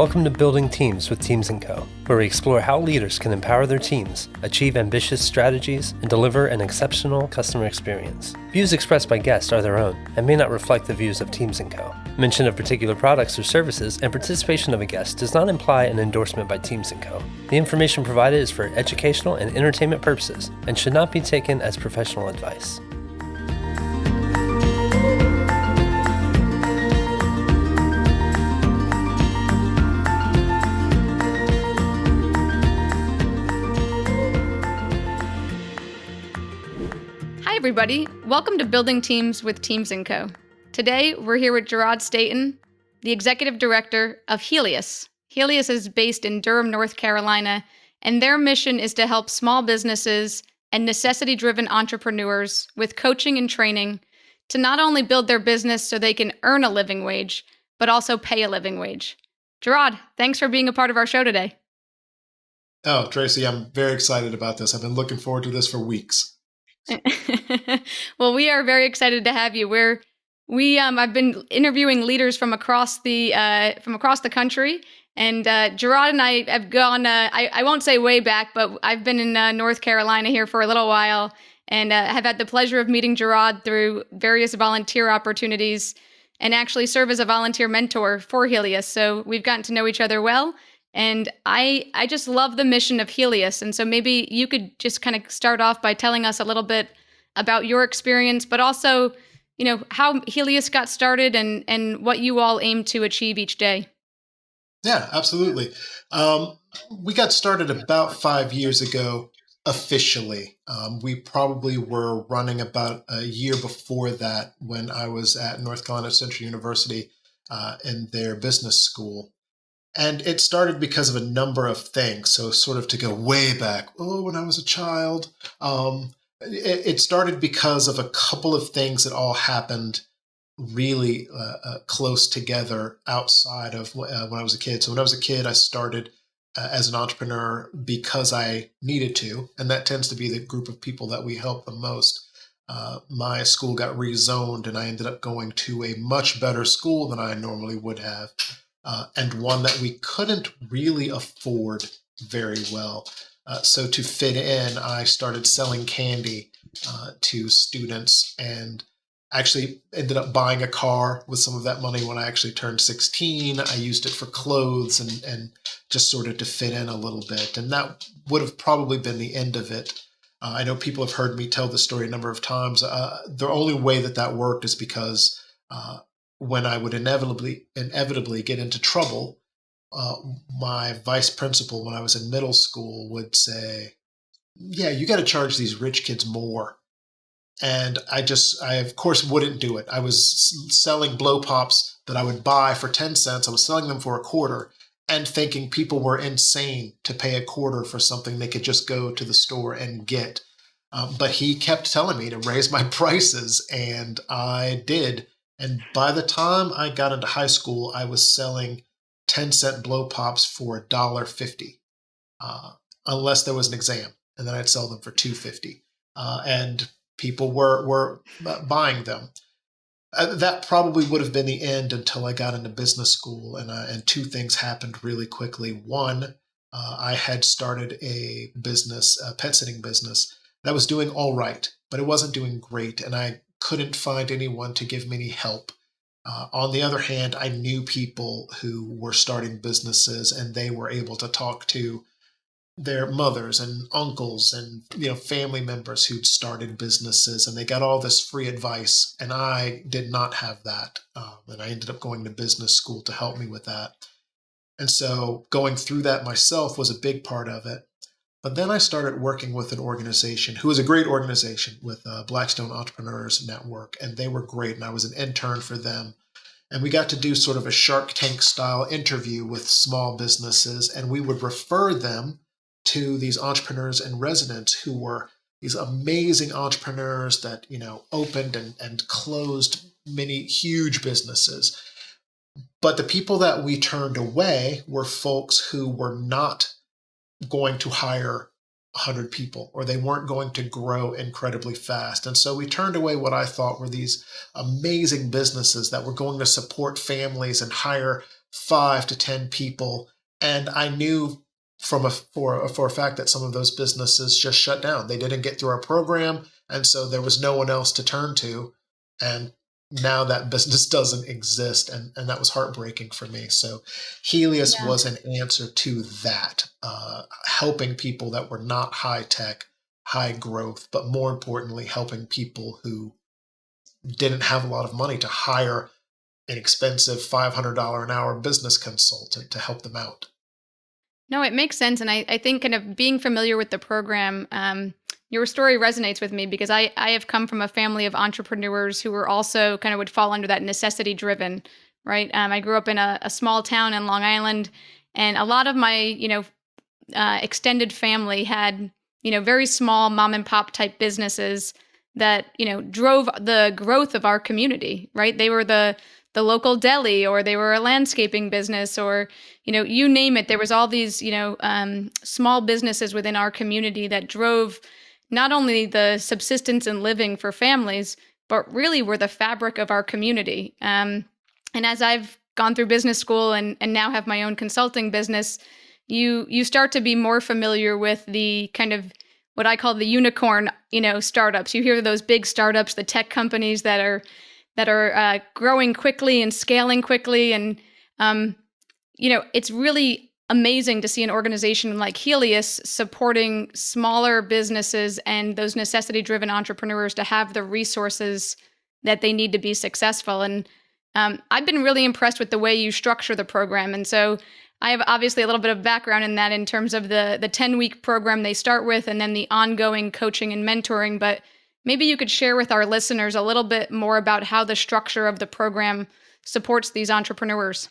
Welcome to Building Teams with Teams & Co., where we explore how leaders can empower their teams, achieve ambitious strategies, and deliver an exceptional customer experience. Views expressed by guests are their own and may not reflect the views of Teams & Co. Mention of particular products or services and participation of a guest does not imply an endorsement by Teams & Co. The information provided is for educational and entertainment purposes and should not be taken as professional advice. Hi everybody, welcome to Building Teams with Teams & Co. Today we're here with Geraud Staton, the Executive Director of Helius. Helius is based in Durham, North Carolina, and their mission is to help small businesses and necessity-driven entrepreneurs with coaching and training to not only build their business so they can earn a living wage, but also pay a living wage. Geraud, thanks for being a part of our show today. Oh, Tracy, I'm very excited about this. I've been looking forward to this for weeks. Well, we are very excited to have you. I've been interviewing leaders from across the country, and Geraud and I have gone. I won't say way back, but I've been in North Carolina here for a little while, and have had the pleasure of meeting Geraud through various volunteer opportunities, and actually serve as a volunteer mentor for Helius. So we've gotten to know each other well. And I just love the mission of Helius. And so maybe you could just kind of start off by telling us a little bit about your experience, but also, how Helius got started and what you all aim to achieve each day. Yeah, absolutely. We got started about 5 years ago officially. We probably were running about a year before that when I was at North Carolina Central University in their business school. And it started because of a number of things. So sort of to go way back, when I was a child, it started because of a couple of things that all happened really close together outside of when I was a kid. So when I was a kid, I started as an entrepreneur because I needed to. And that tends to be the group of people that we help the most. My school got rezoned and I ended up going to a much better school than I normally would have. And one that we couldn't really afford very well. So to fit in, I started selling candy to students and actually ended up buying a car with some of that money when I actually turned 16. I used it for clothes and just sort of to fit in a little bit. And that would have probably been the end of it. I know people have heard me tell the story a number of times. The only way that worked is because when I would inevitably get into trouble, my vice principal, when I was in middle school, would say, "Yeah, you got to charge these rich kids more." And I of course wouldn't do it. I was selling blow pops that I would buy for 10 cents. I was selling them for a quarter and thinking people were insane to pay a quarter for something they could just go to the store and get. But he kept telling me to raise my prices, and I did. And by the time I got into high school, I was selling 10-cent blow pops for $1.50, unless there was an exam, and then I'd sell them for $2.50, and people were buying them. That probably would have been the end until I got into business school, and two things happened really quickly. One, I had started a business, a pet sitting business, that was doing all right, but it wasn't doing great, and I couldn't find anyone to give me any help. On the other hand, I knew people who were starting businesses and they were able to talk to their mothers and uncles and family members who'd started businesses, and they got all this free advice, and I did not have that. And I ended up going to business school to help me with that. And so going through that myself was a big part of it. But then I started working with an organization who was a great organization with Blackstone Entrepreneurs Network, and they were great. And I was an intern for them. And we got to do sort of a Shark Tank style interview with small businesses, and we would refer them to these entrepreneurs in residence who were these amazing entrepreneurs that, opened and closed many huge businesses. But the people that we turned away were folks who were not going to hire 100 people, or they weren't going to grow incredibly fast. And so we turned away what I thought were these amazing businesses that were going to support families and hire 5 to 10 people. And I knew for a fact that some of those businesses just shut down. They didn't get through our program, and so there was no one else to turn to. And now that business doesn't exist, and that was heartbreaking for me. So Helius was an answer to that, helping people that were not high tech, high growth, but more importantly, helping people who didn't have a lot of money to hire an expensive $500 an hour business consultant to help them out. No, it makes sense. And I think kind of being familiar with the program, your story resonates with me because I have come from a family of entrepreneurs who were also kind of would fall under that necessity driven, right? I grew up in a small town in Long Island, and a lot of my, extended family had, very small mom and pop type businesses that, drove the growth of our community, right? They were the local deli, or they were a landscaping business, or, you name it. There was all these, small businesses within our community that drove not only the subsistence and living for families, but really were the fabric of our community. And as I've gone through business school and now have my own consulting business, you start to be more familiar with the kind of what I call the unicorn, startups. You hear those big startups, the tech companies that are growing quickly and scaling quickly. And, it's really amazing to see an organization like Helius supporting smaller businesses and those necessity-driven entrepreneurs to have the resources that they need to be successful. And I've been really impressed with the way you structure the program. And so I have obviously a little bit of background in that in terms of the 10-week program they start with, and then the ongoing coaching and mentoring. But maybe you could share with our listeners a little bit more about how the structure of the program supports these entrepreneurs.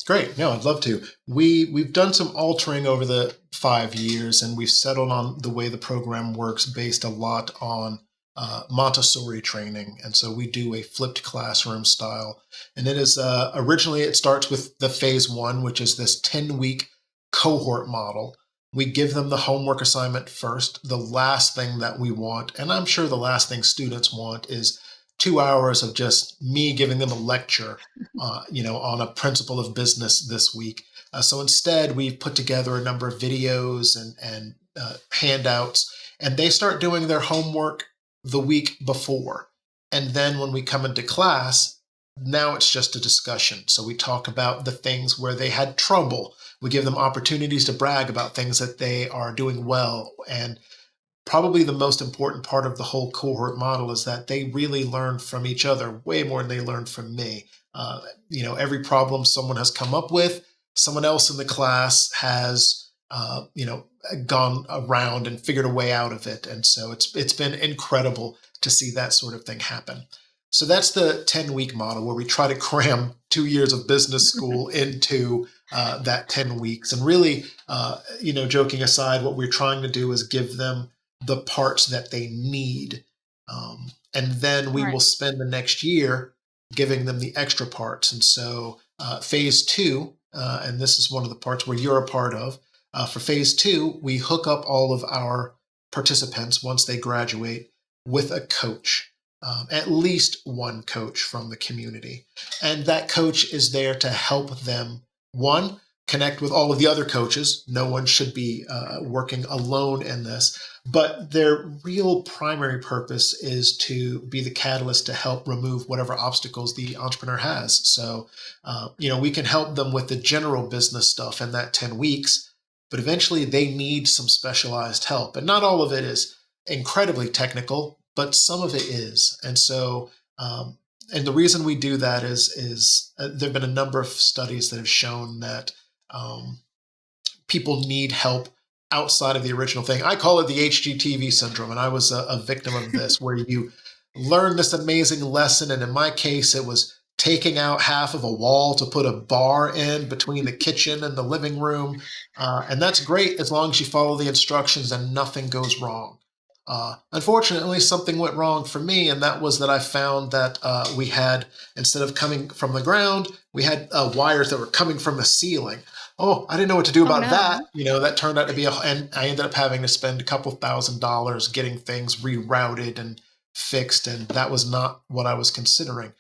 Great. No, I'd love to. We've done some altering over the 5 years, and we've settled on the way the program works based a lot on Montessori training. And so we do a flipped classroom style. And it is originally it starts with the phase 1, which is this 10-week cohort model. We give them the homework assignment first. The last thing that we want, and I'm sure the last thing students want, is 2 hours of just me giving them a lecture, on a principle of business this week. So instead, we've put together a number of videos and handouts, and they start doing their homework the week before. And then when we come into class, now it's just a discussion. So we talk about the things where they had trouble. We give them opportunities to brag about things that they are doing well. And probably the most important part of the whole cohort model is that they really learn from each other way more than they learn from me. Every problem someone has come up with, someone else in the class has, gone around and figured a way out of it. And so it's been incredible to see that sort of thing happen. So that's the 10-week model, where we try to cram 2 years of business school into that 10 weeks. And really, joking aside, what we're trying to do is give them the parts that they need. And then we will spend the next year giving them the extra parts. And so phase 2, and this is one of the parts where you're a part of, for phase 2, we hook up all of our participants once they graduate with a coach, at least one coach from the community. And that coach is there to help them, one, connect with all of the other coaches. No one should be working alone in this. But their real primary purpose is to be the catalyst to help remove whatever obstacles the entrepreneur has. So, we can help them with the general business stuff in that 10 weeks, but eventually they need some specialized help. And not all of it is incredibly technical, but some of it is. And so, and the reason we do that is there have been a number of studies that have shown that people need help outside of the original thing. I call it the HGTV syndrome, and I was a victim of this, where you learn this amazing lesson, and in my case, it was taking out half of a wall to put a bar in between the kitchen and the living room, and that's great as long as you follow the instructions and nothing goes wrong. Unfortunately, something went wrong for me, and that was that I found that we had, instead of coming from the ground, we had wires that were coming from the ceiling. Oh, I didn't know what to do about that. That turned out to be and I ended up having to spend a couple $1,000s getting things rerouted and fixed, and that was not what I was considering.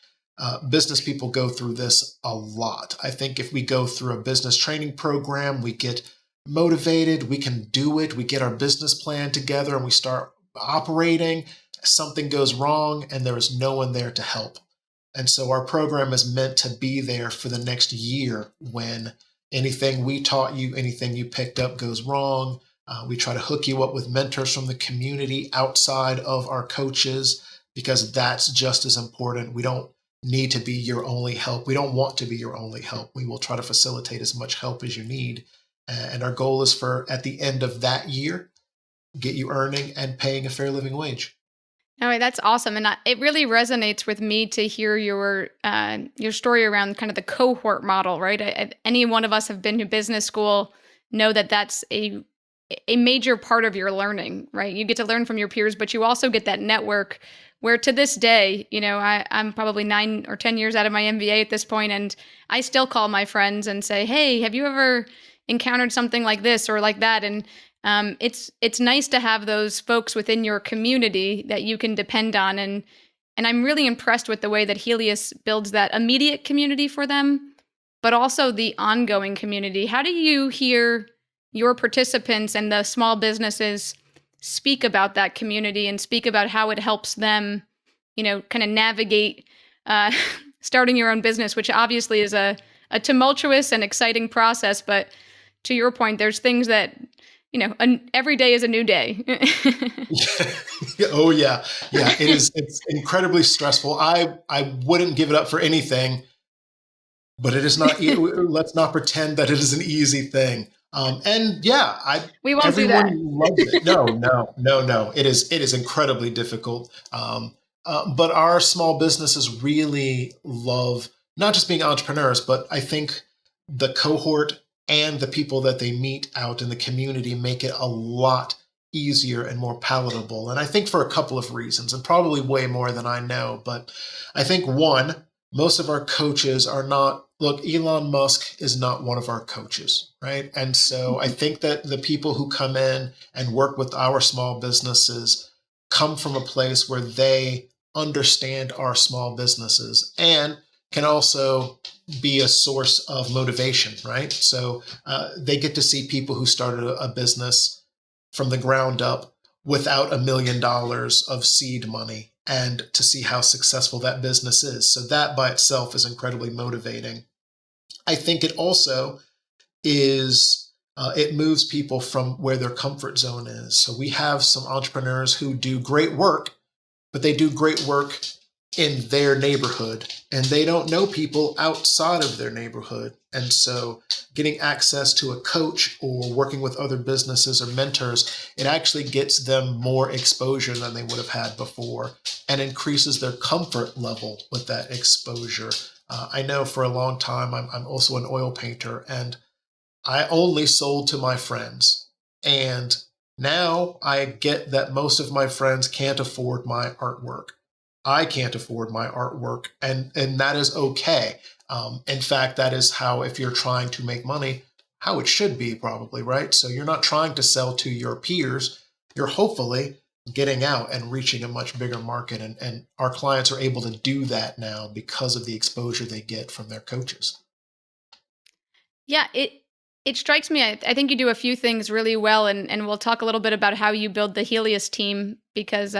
business people go through this a lot. I think if we go through a business training program, we get motivated, we can do it, we get our business plan together and we start operating. Something goes wrong and there is no one there to help. And so our program is meant to be there for the next year when anything we taught you, anything you picked up goes wrong. We try to hook you up with mentors from the community outside of our coaches, because that's just as important. We don't need to be your only help. We don't want to be your only help. We will try to facilitate as much help as you need. And our goal is for, at the end of that year, get you earning and paying a fair living wage. No, that's awesome, and it really resonates with me to hear your story around kind of the cohort model, right? Any one of us have been to business school, know that that's a major part of your learning, right? You get to learn from your peers, but you also get that network where to this day, I'm probably 9 or 10 years out of my MBA at this point, and I still call my friends and say, hey, have you ever encountered something like this or like that? And it's nice to have those folks within your community that you can depend on. And I'm really impressed with the way that Helius builds that immediate community for them, but also the ongoing community. How do you hear your participants and the small businesses speak about that community and speak about how it helps them, kind of navigate starting your own business, which obviously is a tumultuous and exciting process. But to your point, there's things that, every day is a new day. Oh yeah. Yeah. It's incredibly stressful. I wouldn't give it up for anything, but it is not, let's not pretend that it is an easy thing. And yeah, we won't do that. Everyone loves it. No. It is incredibly difficult. But our small businesses really love not just being entrepreneurs, but I think the cohort and the people that they meet out in the community make it a lot easier and more palatable. And I think for a couple of reasons, and probably way more than I know. But I think one, most of our coaches are not, look, Elon Musk is not one of our coaches, right? And so I think that the people who come in and work with our small businesses come from a place where they understand our small businesses and can also be a source of motivation, right? So they get to see people who started a business from the ground up without $1 million of seed money, and to see how successful that business is. So that by itself is incredibly motivating. I think it also is, it moves people from where their comfort zone is. So we have some entrepreneurs who do great work, but they do great work in their neighborhood, and they don't know people outside of their neighborhood. And so getting access to a coach or working with other businesses or mentors, it actually gets them more exposure than they would have had before and increases their comfort level with that exposure. I know for a long time, I'm also an oil painter, and I only sold to my friends. And now I get that most of my friends can't afford my artwork. I can't afford my artwork, and that is okay. In fact, that is how, if you're trying to make money, how it should be probably, right? So you're not trying to sell to your peers. You're hopefully getting out and reaching a much bigger market. And our clients are able to do that now because of the exposure they get from their coaches. Yeah, it strikes me. I think you do a few things really well, and we'll talk a little bit about how you build the Helius team, because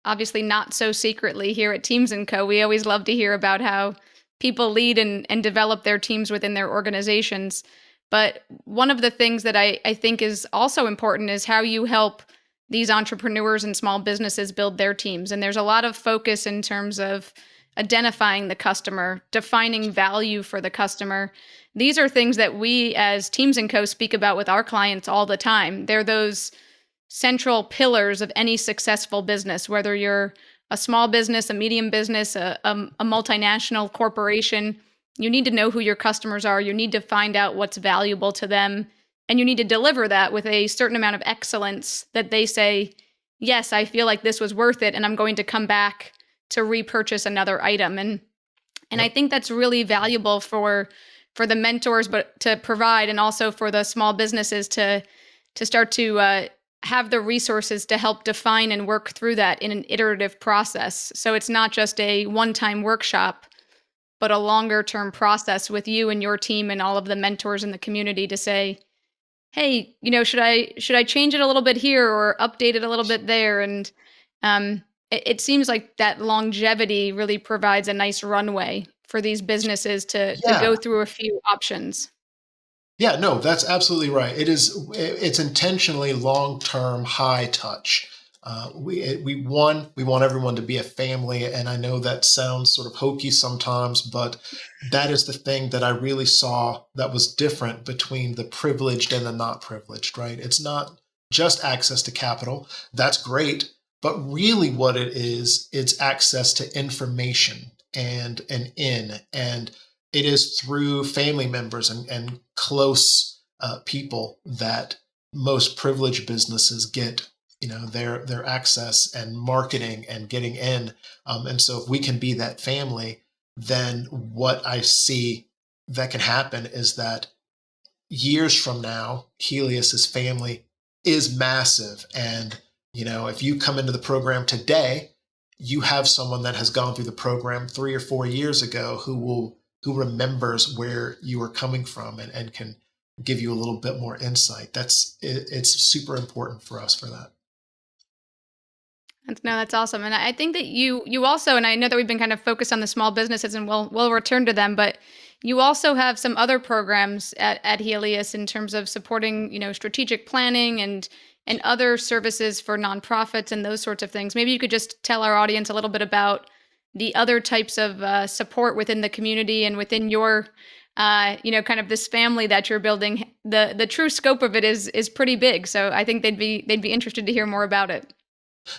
obviously not so secretly here at Teams & Co. We always love to hear about how people lead and develop their teams within their organizations. But one of the things that I think is also important is how you help these entrepreneurs and small businesses build their teams. And there's a lot of focus in terms of identifying the customer, defining value for the customer. These are things that we as Teams & Co. speak about with our clients all the time. They're those central pillars of any successful business, whether you're a small business, a medium business, a multinational corporation. You need to know who your customers are. You need to find out what's valuable to them. And you need to deliver that with a certain amount of excellence that they say, yes, I feel like this was worth it, and I'm going to come back to repurchase another item. And I think that's really valuable for the mentors, but to provide, and also for the small businesses to start to have the resources to help define and work through that in an iterative process. So it's not just a one-time workshop, but a longer term process with you and your team and all of the mentors in the community to say, hey, should I change it a little bit here or update it a little bit there? And it seems like that longevity really provides a nice runway for these businesses to Yeah. go through a few options. Yeah, no, that's absolutely right. It's intentionally long-term, high touch. We want everyone to be a family, and I know that sounds sort of hokey sometimes, but that is the thing that I really saw that was different between the privileged and the not privileged, right? It's not just access to capital. That's great, but really what it is, it's access to information and it is through family members and close people that most privileged businesses get, their access and marketing and getting in. And so if we can be that family, then what I see that can happen is that years from now, Helius's family is massive. And, if you come into the program today, you have someone that has gone through the program 3 or 4 years ago who remembers where you are coming from and can give you a little bit more insight. It's super important for us for that. That's awesome. And I think that you also, and I know that we've been kind of focused on the small businesses and we'll return to them, but you also have some other programs at Helius in terms of supporting, strategic planning and other services for nonprofits and those sorts of things. Maybe you could just tell our audience a little bit about the other types of support within the community and within your, kind of this family that you're building. The true scope of it is pretty big. So I think they'd be interested to hear more about it.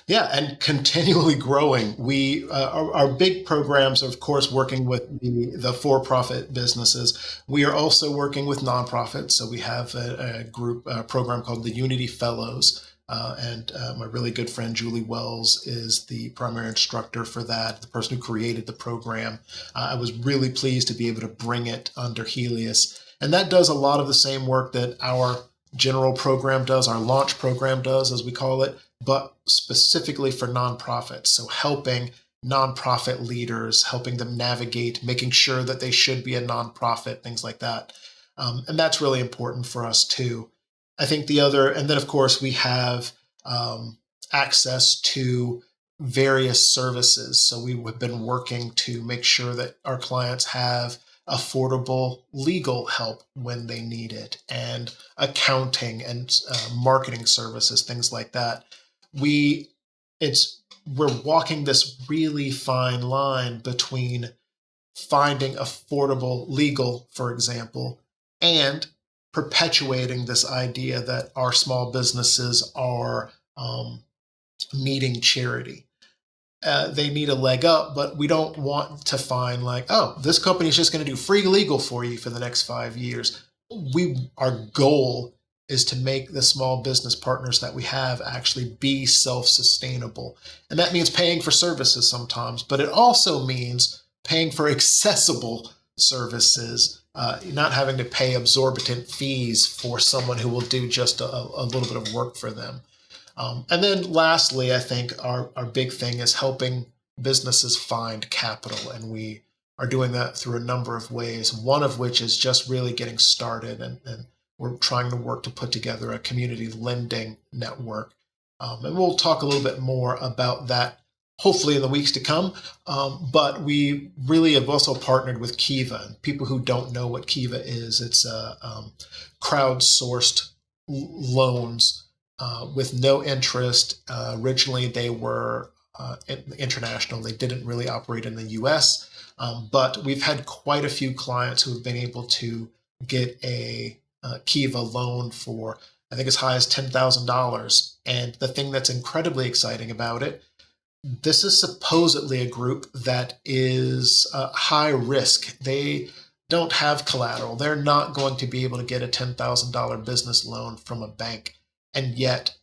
Yeah, and continually growing. We our big programs are, of course, working with the for-profit businesses. We are also working with nonprofits. So we have a program called the Unity Fellows, and my really good friend Julie Wells is the primary instructor for that, the person who created the program. I was really pleased to be able to bring it under Helius, and that does a lot of the same work that our general program does, our launch program does, as we call it, but specifically for nonprofits. So helping nonprofit leaders, helping them navigate, making sure that they should be a nonprofit, things like that. And that's really important for us too. I think and then of course we have access to various services. So we have been working to make sure that our clients have affordable legal help when they need it, and accounting and marketing services, things like that. We're walking this really fine line between finding affordable legal, for example, and perpetuating this idea that our small businesses are needing charity. They need a leg up, but we don't want to find this company is just going to do free legal for you for the next 5 years. Our goal is to make the small business partners that we have actually be self-sustainable. And that means paying for services sometimes, but it also means paying for accessible services, not having to pay exorbitant fees for someone who will do just a little bit of work for them. And then lastly, I think our big thing is helping businesses find capital. And we are doing that through a number of ways, one of which is just really getting started. And we're trying to work to put together a community lending network. And we'll talk a little bit more about that, hopefully in the weeks to come. But we really have also partnered with Kiva. People who don't know what Kiva is, it's crowdsourced loans with no interest. Originally, they were international. They didn't really operate in the US, but we've had quite a few clients who have been able to get a Kiva loan for, I think, as high as $10,000. And the thing that's incredibly exciting about it, this is supposedly a group that is high risk. They don't have collateral. They're not going to be able to get a $10,000 business loan from a bank. And yet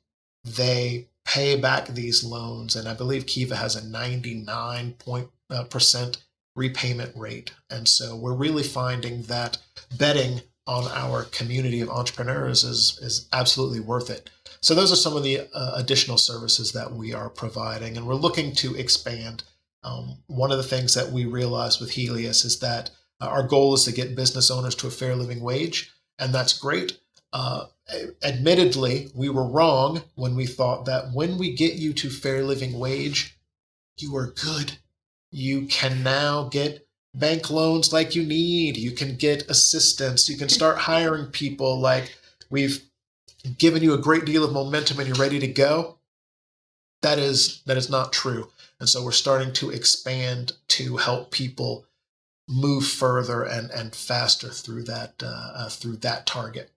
they pay back these loans. And I believe Kiva has a 99% repayment rate. And so we're really finding that betting on our community of entrepreneurs is absolutely worth it. So those are some of the additional services that we are providing, and we're looking to expand. One of the things that we realized with Helius is that our goal is to get business owners to a fair living wage, and that's great. Admittedly, we were wrong when we thought that when we get you to fair living wage, you are good. You can now get bank loans like you need. You can get assistance. You can start hiring people. Like, we've given you a great deal of momentum and you're ready to go. That is not true. And so we're starting to expand to help people move further and faster through that target.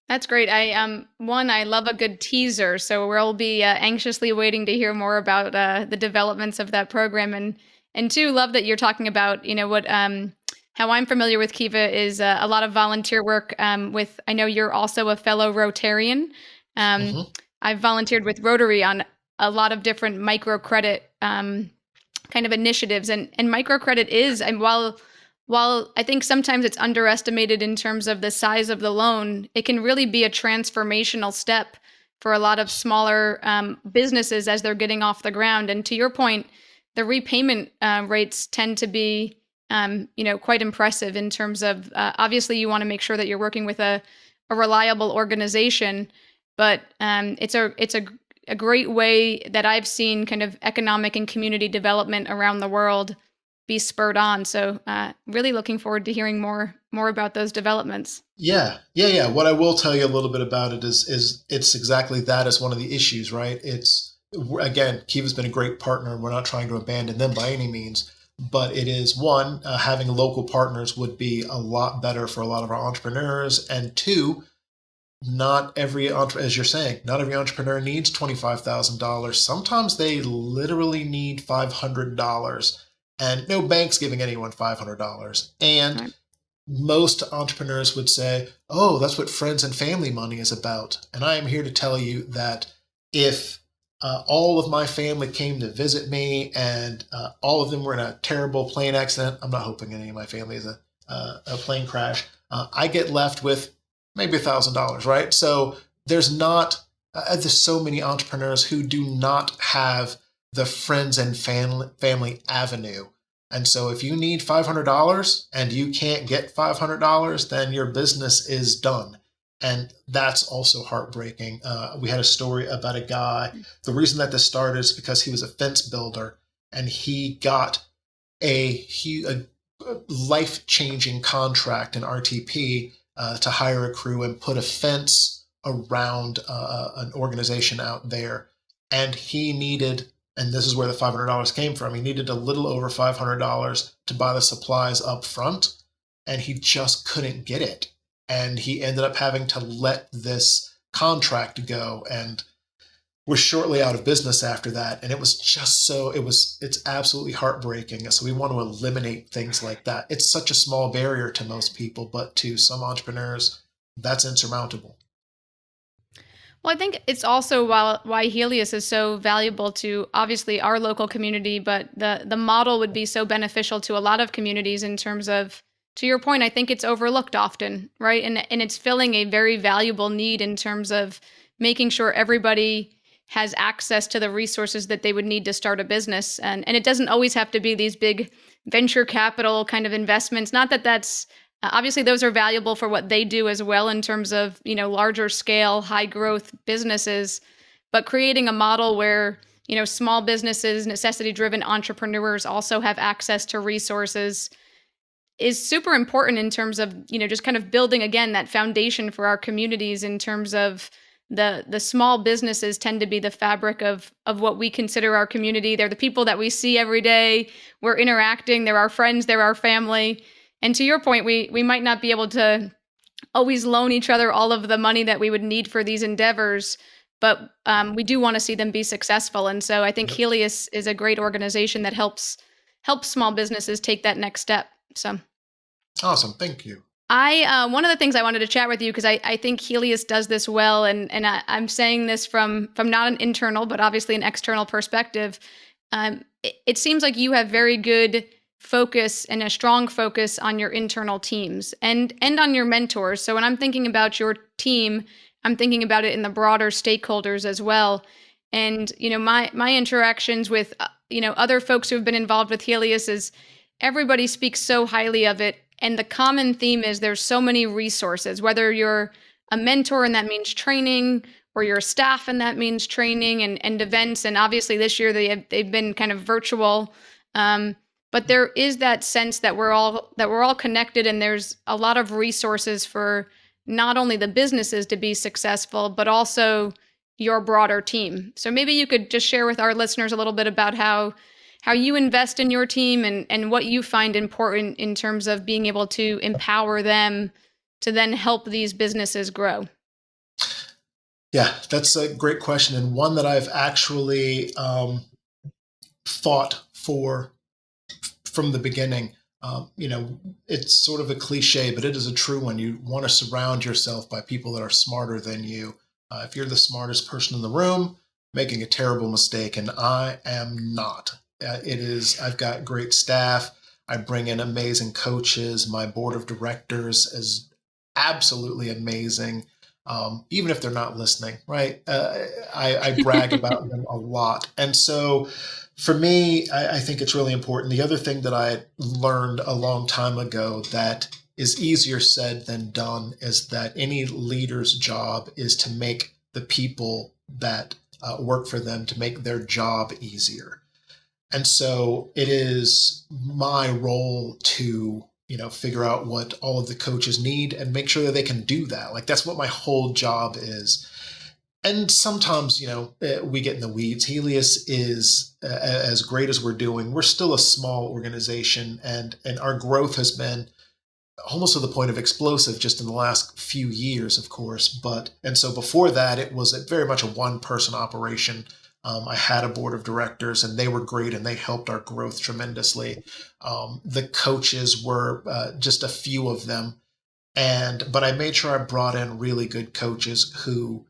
That's great. I love a good teaser, so we'll be anxiously waiting to hear more about the developments of that program, and two, love that you're talking about, what how I'm familiar with Kiva is a lot of volunteer work. I know you're also a fellow Rotarian. Mm-hmm. I've volunteered with Rotary on a lot of different microcredit kind of initiatives, and microcredit is, and while I think sometimes it's underestimated in terms of the size of the loan, it can really be a transformational step for a lot of smaller businesses as they're getting off the ground. And to your point, the repayment rates tend to be, quite impressive in terms of, obviously you want to make sure that you're working with a reliable organization, but it's a great way that I've seen kind of economic and community development around the world be spurred on. So really looking forward to hearing more about those developments. Yeah. What I will tell you a little bit about it is it's exactly that as one of the issues, right? It's, again, Kiva's been a great partner and we're not trying to abandon them by any means, but it is one, having local partners would be a lot better for a lot of our entrepreneurs. And two, not every, as you're saying, not every entrepreneur needs $25,000. Sometimes they literally need $500. And no bank's giving anyone $500. And right. Most entrepreneurs would say, oh, that's what friends and family money is about. And I am here to tell you that if all of my family came to visit me and all of them were in a terrible plane accident, I'm not hoping any of my family is a plane crash, I get left with maybe $1,000, right? So there's so many entrepreneurs who do not have the friends and family avenue. And so if you need $500 and you can't get $500, then your business is done. And that's also heartbreaking. We had a story about a guy. The reason that this started is because he was a fence builder and he got a life-changing contract in RTP to hire a crew and put a fence around an organization out there. And he needed, and this is where the $500 came from, he needed a little over $500 to buy the supplies up front, and he just couldn't get it. And he ended up having to let this contract go and was shortly out of business after that. And it was just it's absolutely heartbreaking. So we want to eliminate things like that. It's such a small barrier to most people, but to some entrepreneurs, that's insurmountable. Well, I think it's also why Helius is so valuable to obviously our local community, but the model would be so beneficial to a lot of communities in terms of, to your point, I think it's overlooked often, right? And it's filling a very valuable need in terms of making sure everybody has access to the resources that they would need to start a business. And it doesn't always have to be these big venture capital kind of investments. Not that that's obviously those are valuable for what they do as well in terms of, larger scale, high growth businesses, but creating a model where, small businesses, necessity driven entrepreneurs also have access to resources is super important in terms of, just kind of building again that foundation for our communities in terms of the small businesses tend to be the fabric of what we consider our community. They're the people that we see every day. We're interacting. They're our friends. They're our family. And to your point, we might not be able to always loan each other all of the money that we would need for these endeavors, but we do want to see them be successful. And so I think Helius is a great organization that helps small businesses take that next step. So awesome. Thank you. One of the things I wanted to chat with you, because I think Helius does this well, and I'm saying this from not an internal, but obviously an external perspective. It seems like you have very good focus and a strong focus on your internal teams and on your mentors. So when I'm thinking about your team, I'm thinking about it in the broader stakeholders as well. And, my interactions with, other folks who have been involved with Helius is everybody speaks so highly of it. And the common theme is there's so many resources, whether you're a mentor and that means training, or you're a staff and that means training and events. And obviously this year they've been kind of virtual. But there is that sense that we're all connected, and there's a lot of resources for not only the businesses to be successful, but also your broader team. So maybe you could just share with our listeners a little bit about how you invest in your team and what you find important in terms of being able to empower them to then help these businesses grow. Yeah, that's a great question, and one that I've actually fought for from the beginning. It's sort of a cliche, but it is a true one. You want to surround yourself by people that are smarter than you. If you're the smartest person in the room, making a terrible mistake, and I am not. I've got great staff. I bring in amazing coaches. My board of directors is absolutely amazing. Even if they're not listening, right? I brag about them a lot. And so for me, I think it's really important. The other thing that I learned a long time ago that is easier said than done is that any leader's job is to make the people that work for them, to make their job easier. And so it is my role to figure out what all of the coaches need and make sure that they can do that. Like, that's what my whole job is. And sometimes, we get in the weeds. Helius is, as great as we're doing, we're still a small organization, and our growth has been almost to the point of explosive just in the last few years, of course. And so before that, it was very much a one-person operation. I had a board of directors, and they were great, and they helped our growth tremendously. The coaches were just a few of them, but I made sure I brought in really good coaches who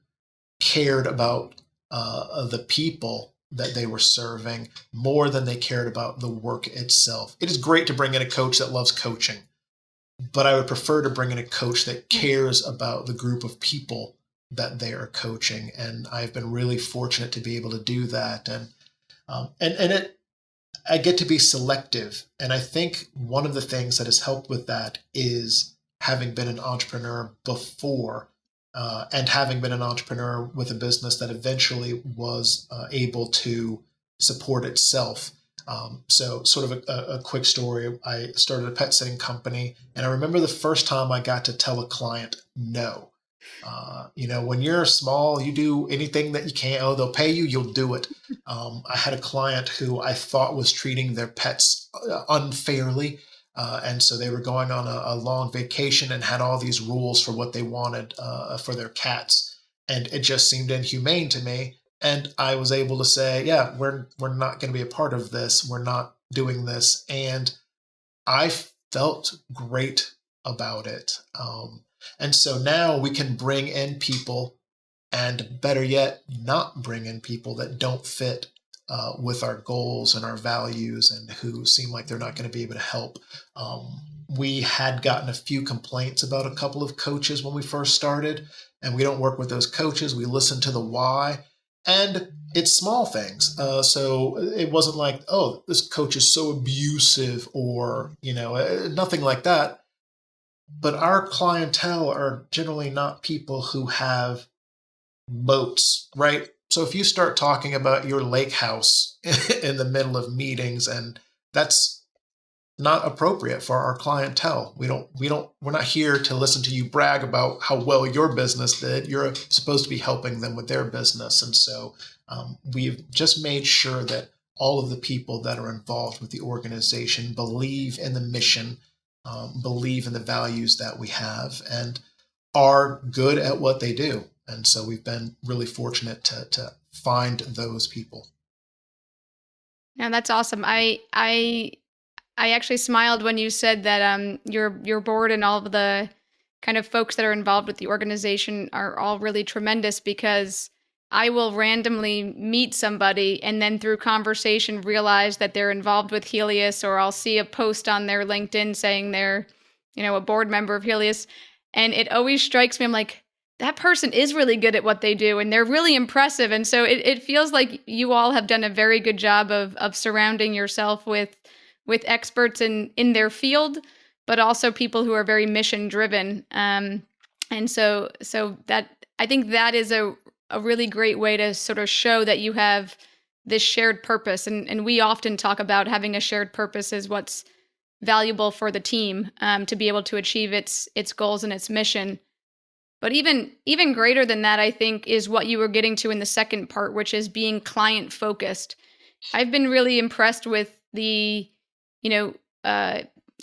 cared about the people that they were serving more than they cared about the work itself. It is great to bring in a coach that loves coaching, but I would prefer to bring in a coach that cares about the group of people that they are coaching. And I've been really fortunate to be able to do that. I get to be selective. And I think one of the things that has helped with that is having been an entrepreneur before, and having been an entrepreneur with a business that eventually was able to support itself. So sort of a quick story. I started a pet sitting company, and I remember the first time I got to tell a client no. When you're small, you do anything that you can. Oh, they'll pay you, you'll do it. I had a client who I thought was treating their pets unfairly. And so they were going on a long vacation and had all these rules for what they wanted for their cats. And it just seemed inhumane to me. And I was able to say, yeah, we're not going to be a part of this. We're not doing this. And I felt great about it. And so now we can bring in people, and better yet, not bring in people that don't fit with our goals and our values, and who seem like they're not going to be able to help. We had gotten a few complaints about a couple of coaches when we first started, and we don't work with those coaches. We listen to the why, and it's small things. So it wasn't like, oh, this coach is so abusive, or, nothing like that. But our clientele are generally not people who have boats, right? So if you start talking about your lake house in the middle of meetings, and that's not appropriate for our clientele. We're not here to listen to you brag about how well your business did. You're supposed to be helping them with their business. And so we've just made sure that all of the people that are involved with the organization believe in the mission, believe in the values that we have, and are good at what they do. And so we've been really fortunate to find those people. Yeah, that's awesome. I actually smiled when you said that your board and all of the kind of folks that are involved with the organization are all really tremendous, because I will randomly meet somebody and then through conversation realize that they're involved with Helius, or I'll see a post on their LinkedIn saying they're, a board member of Helius. And it always strikes me, I'm like, that person is really good at what they do and they're really impressive. And so it feels like you all have done a very good job of surrounding yourself with experts in their field, but also people who are very mission driven. And so that, I think that is a really great way to sort of show that you have this shared purpose. And we often talk about having a shared purpose is what's valuable for the team, to be able to achieve its goals and its mission. But even greater than that, I think, is what you were getting to in the second part, which is being client focused. I've been really impressed with the,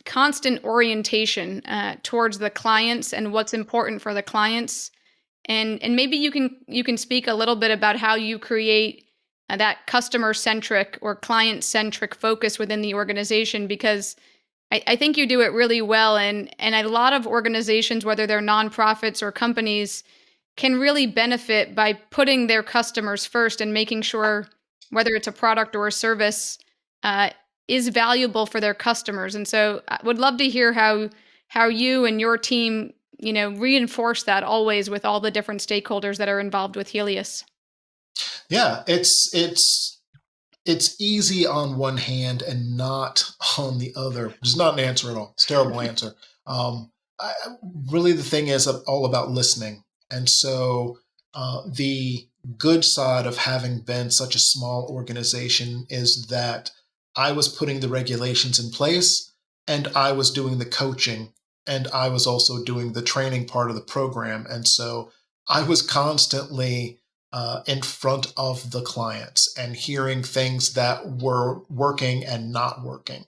constant orientation towards the clients and what's important for the clients. And maybe you can speak a little bit about how you create that customer centric or client centric focus within the organization, because I think you do it really well. And a lot of organizations, whether they're nonprofits or companies, can really benefit by putting their customers first and making sure whether it's a product or a service is valuable for their customers. And so I would love to hear how you and your team, reinforce that always with all the different stakeholders that are involved with Helius. Yeah, it's easy on one hand and not on the other. It's not an answer at all. It's a terrible answer. Really, the thing is all about listening. And so the good side of having been such a small organization is that I was putting the regulations in place and I was doing the coaching and I was also doing the training part of the program. And so I was constantly in front of the clients and hearing things that were working and not working.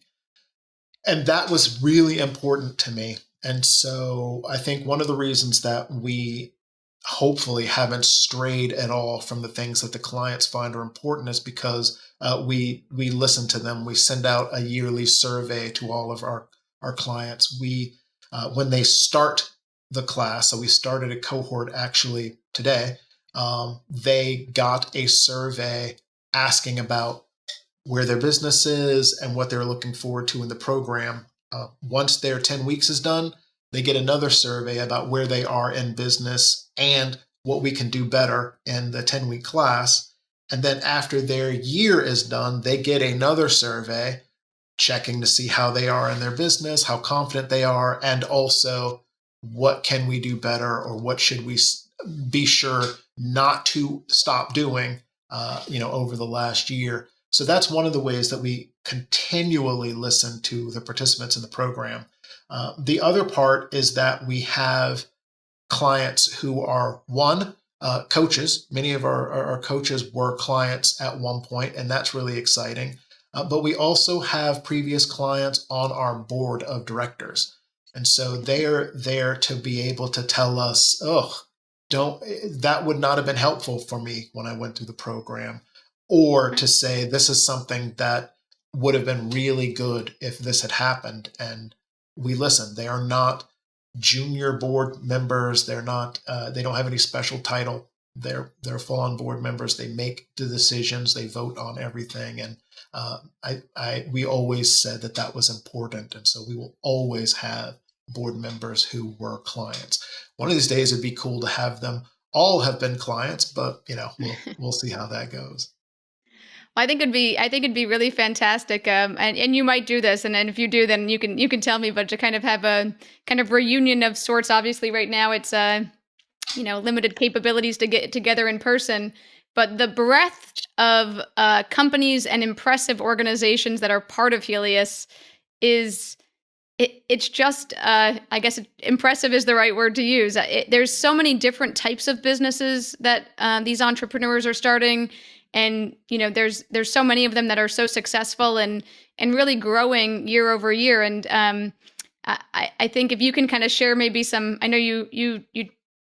And that was really important to me. And so I think one of the reasons that we hopefully haven't strayed at all from the things that the clients find are important is because we listen to them. We send out a yearly survey to all of our clients. We when they start the class, so we started a cohort actually today, they got a survey asking about where their business is and what they're looking forward to in the program. Once their 10 weeks is done, they get another survey about where they are in business and what we can do better in the 10-week class. And then after their year is done, they get another survey checking to see how they are in their business, how confident they are, and also what can we do better or what should we be sure not to stop doing, over the last year. So that's one of the ways that we continually listen to the participants in the program. The other part is that we have clients who are coaches. Many of our coaches were clients at one point, and that's really exciting. But we also have previous clients on our board of directors. And so they're there to be able to tell us, that would not have been helpful for me when I went through the program, or to say this is something that would have been really good if this had happened. And we listen. They are not junior board members. They're not. They don't have any special title. They're full-on board members. They make the decisions. They vote on everything. And we always said that was important. And so we will always have board members who were clients. One of these days, it'd be cool to have them all have been clients, but we'll see how that goes. Well, I think it'd be really fantastic. And you might do this, and then if you do, then you can tell me. But to kind of have a kind of reunion of sorts. Obviously, right now it's limited capabilities to get together in person, but the breadth of companies and impressive organizations that are part of Helius it's just, I guess impressive is the right word to use. There's so many different types of businesses that these entrepreneurs are starting. And, there's so many of them that are so successful and really growing year over year. And I think if you can kind of share maybe some, I know you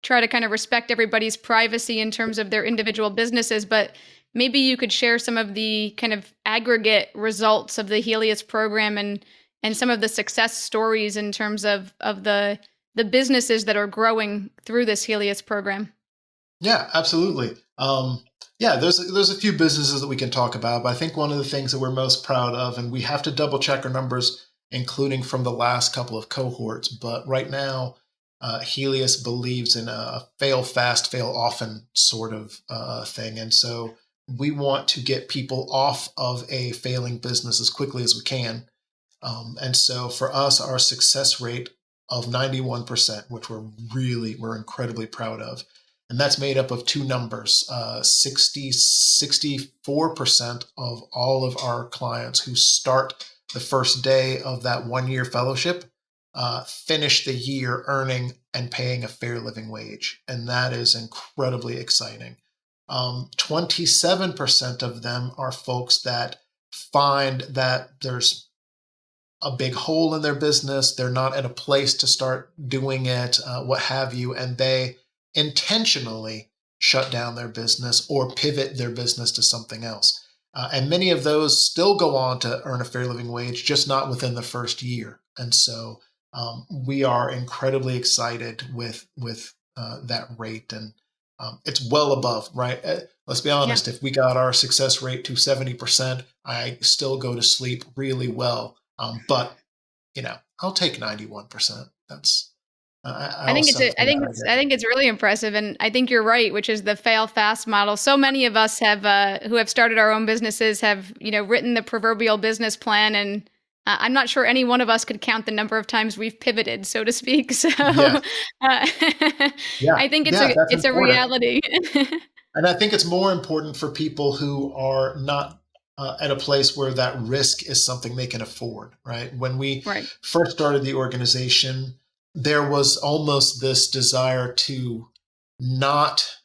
try to kind of respect everybody's privacy in terms of their individual businesses, but maybe you could share some of the kind of aggregate results of the Helius program and some of the success stories in terms of the businesses that are growing through this Helius program. Yeah, absolutely. There's a few businesses that we can talk about, but I think one of the things that we're most proud of, and we have to double check our numbers, including from the last couple of cohorts, but right now Helius believes in a fail fast, fail often sort of thing. And so we want to get people off of a failing business as quickly as we can. And so for us, our success rate of 91%, which we're incredibly proud of. And that's made up of two numbers. 64% of all of our clients who start the first day of that 1 year fellowship finish the year earning and paying a fair living wage. And that is incredibly exciting. 27% of them are folks that find that there's a big hole in their business. They're not at a place to start doing it, what have you, and they intentionally shut down their business or pivot their business to something else. And many of those still go on to earn a fair living wage, just not within the first year. And so we are incredibly excited with that rate, and it's well above, right? Let's be honest. If we got our success rate to 70%, I still go to sleep really well. But I'll take 91%. That's I think it's really impressive, and I think you're right, which is the fail fast model. So many of us have who have started our own businesses have written the proverbial business plan, and I'm not sure any one of us could count the number of times we've pivoted, so to speak. So yeah. I think it's a reality. And I think it's more important for people who are not at a place where that risk is something they can afford, right? When we first started the organization, there was almost this desire to not,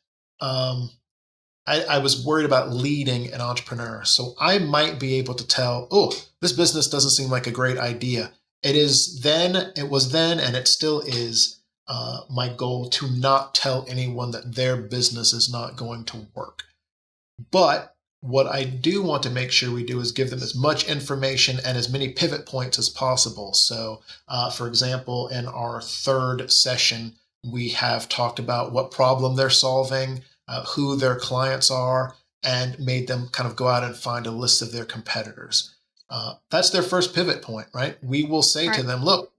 I was worried about leading an entrepreneur. So I might be able to tell, oh, this business doesn't seem like a great idea. It was then, and it still is my goal to not tell anyone that their business is not going to work. But what I do want to make sure we do is give them as much information and as many pivot points as possible. So, for example, in our third session, we have talked about what problem they're solving, who their clients are, and made them kind of go out and find a list of their competitors. That's their first pivot point, right? We will say to them, look,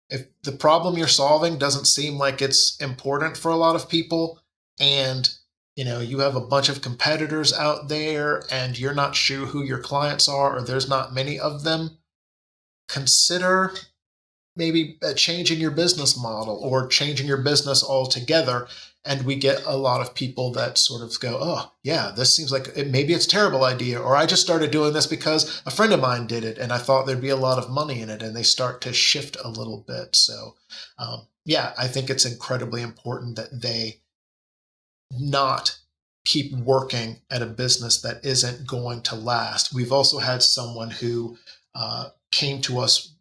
if the problem you're solving doesn't seem like it's important for a lot of people, and you have a bunch of competitors out there and you're not sure who your clients are, or there's not many of them, consider maybe changing your business model or changing your business altogether. And we get a lot of people that sort of go, oh, yeah, this seems like maybe it's a terrible idea. Or I just started doing this because a friend of mine did it and I thought there'd be a lot of money in it. And they start to shift a little bit. So, I think it's incredibly important that they not keep working at a business that isn't going to last. We've also had someone who came to us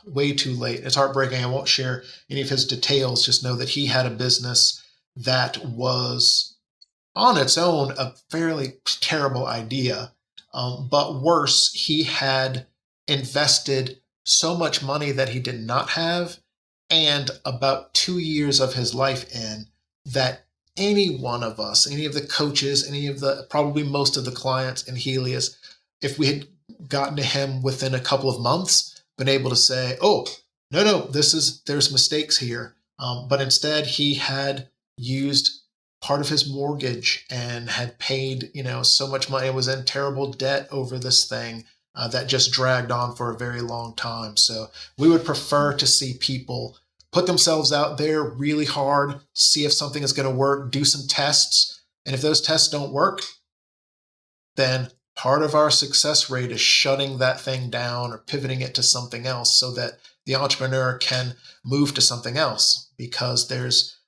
way too late. It's heartbreaking. I won't share any of his details. Just know that he had a business that was on its own a fairly terrible idea. But worse, he had invested so much money that he did not have, and about 2 years of his life in that any one of us, any of the coaches, probably most of the clients in Helius, if we had gotten to him within a couple of months, been able to say, oh, no, there's mistakes here. But instead he had used part of his mortgage and had paid, so much money. It was in terrible debt over this thing that just dragged on for a very long time. So we would prefer to see people put themselves out there really hard, see if something is going to work, do some tests. And if those tests don't work, then part of our success rate is shutting that thing down or pivoting it to something else so that the entrepreneur can move to something else. Because there's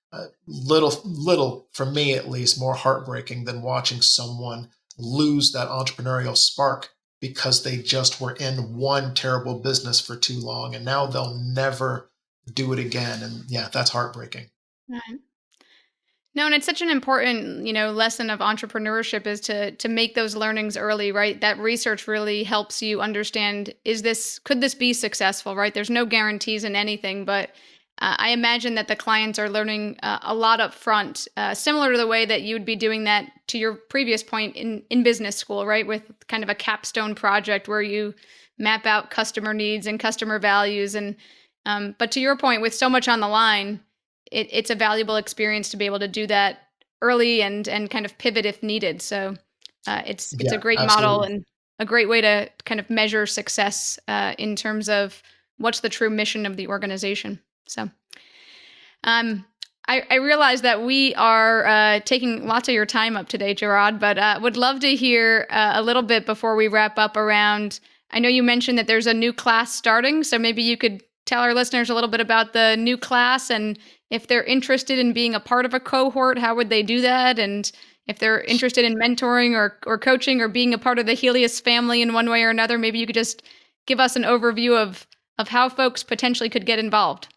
little, for me at least, more heartbreaking than watching someone lose that entrepreneurial spark because they just were in one terrible business for too long and now they'll never do it again. And that's heartbreaking. Right. No, and it's such an important, lesson of entrepreneurship is to make those learnings early, right? That research really helps you understand, could this be successful, right? There's no guarantees in anything, but I imagine that the clients are learning a lot up front, similar to the way that you would be doing that, to your previous point, in business school, right? With kind of a capstone project where you map out customer needs and customer values. And but to your point, with so much on the line, it's a valuable experience to be able to do that early and kind of pivot if needed. So it's a great model and a great way to kind of measure success in terms of what's the true mission of the organization. So I realize that we are taking lots of your time up today, Geraud, but would love to hear a little bit before we wrap up around, I know you mentioned that there's a new class starting, so maybe you could tell our listeners a little bit about the new class, and if they're interested in being a part of a cohort, how would they do that? And if they're interested in mentoring or coaching or being a part of the Helius family in one way or another, maybe you could just give us an overview of how folks potentially could get involved.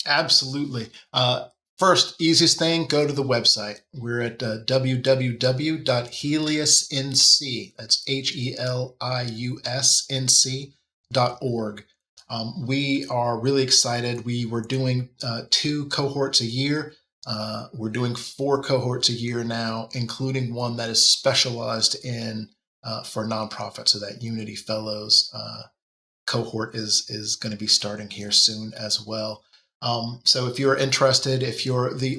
Absolutely. First, easiest thing, go to the website. We're at www.heliusnc, that's HELIUSNC.org. We are really excited. We were doing 2 cohorts a year. We're doing 4 cohorts a year now, including one that is specialized in for nonprofits. So that Unity Fellows cohort is going to be starting here soon as well. So if you're interested,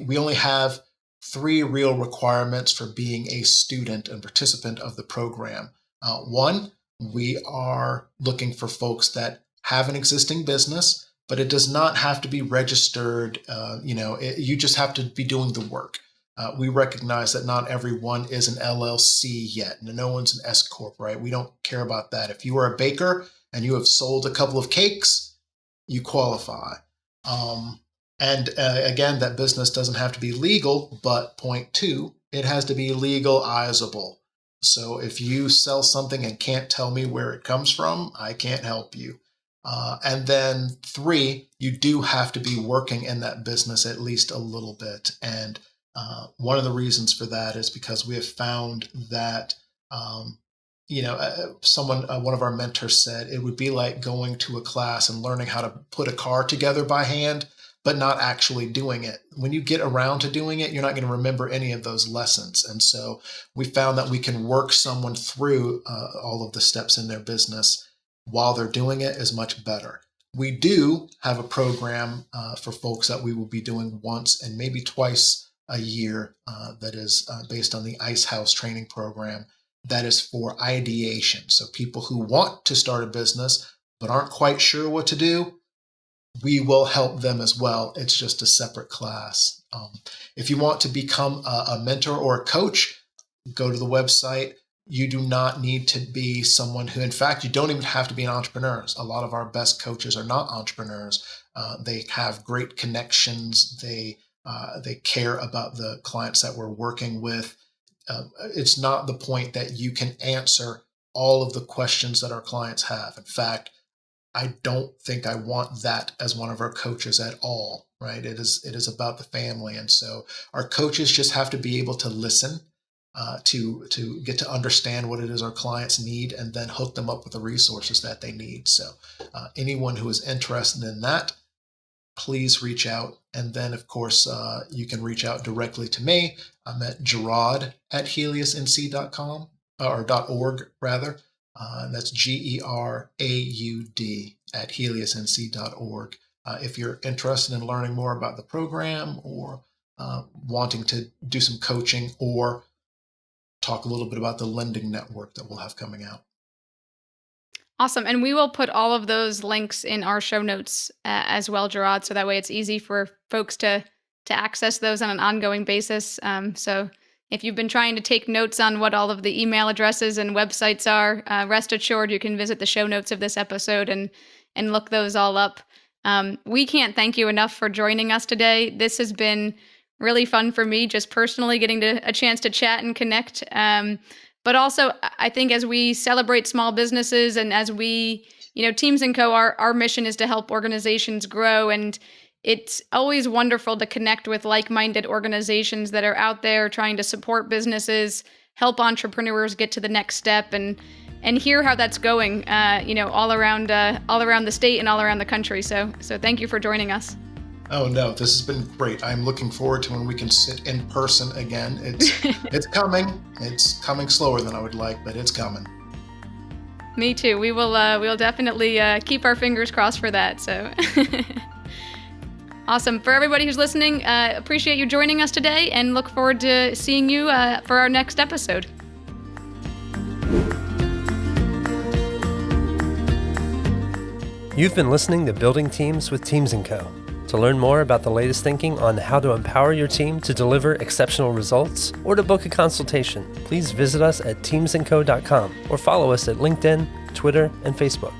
we only have 3 real requirements for being a student and participant of the program. One, we are looking for folks that have an existing business, but it does not have to be registered. You just have to be doing the work. We recognize that not everyone is an LLC yet. No one's an S Corp, right? We don't care about that. If you are a baker and you have sold a couple of cakes, you qualify. Again, that business doesn't have to be legal, but point 2, it has to be legalizable. So if you sell something and can't tell me where it comes from, I can't help you. And then 3, you do have to be working in that business at least a little bit. And one of the reasons for that is because we have found that, one of our mentors said it would be like going to a class and learning how to put a car together by hand, but not actually doing it. When you get around to doing it, you're not going to remember any of those lessons. And so we found that we can work someone through all of the steps in their business while they're doing it is much better. We do have a program for folks that we will be doing once and maybe twice a year that is based on the Ice House training program that is for ideation. So people who want to start a business but aren't quite sure what to do, we will help them as well. It's just a separate class. If you want to become a mentor or a coach, go to the website. You do not need to be someone who, in fact, you don't even have to be an entrepreneur. A lot of our best coaches are not entrepreneurs. They have great connections. They care about the clients that we're working with. It's not the point that you can answer all of the questions that our clients have. In fact, I don't think I want that as one of our coaches at all, right? It is about the family. And so our coaches just have to be able to listen, to get to understand what it is our clients need, and then hook them up with the resources that they need. So anyone who is interested in that, please reach out. And then, of course, you can reach out directly to me. I'm at Geraud@heliusnc.com or .org rather. That's GERAUD at heliusnc.org. If you're interested in learning more about the program or wanting to do some coaching or talk a little bit about the lending network that we'll have coming out. Awesome. And we will put all of those links in our show notes as well, Geraud, so that way it's easy for folks to access those on an ongoing basis. So if you've been trying to take notes on what all of the email addresses and websites are, rest assured you can visit the show notes of this episode and look those all up. We can't thank you enough for joining us today. This has been really fun for me, just personally getting a chance to chat and connect. But also, I think as we celebrate small businesses and as we, Teams & Co., our mission is to help organizations grow. And it's always wonderful to connect with like-minded organizations that are out there trying to support businesses, help entrepreneurs get to the next step, and hear how that's going, all around the state and all around the country. So thank you for joining us. Oh no, this has been great. I'm looking forward to when we can sit in person again. It's coming. It's coming slower than I would like, but it's coming. Me too. We'll definitely keep our fingers crossed for that. So Awesome. For everybody who's listening, appreciate you joining us today and look forward to seeing you for our next episode. You've been listening to Building Teams with Teams & Co. To learn more about the latest thinking on how to empower your team to deliver exceptional results or to book a consultation, please visit us at teamsandco.com or follow us at LinkedIn, Twitter, and Facebook.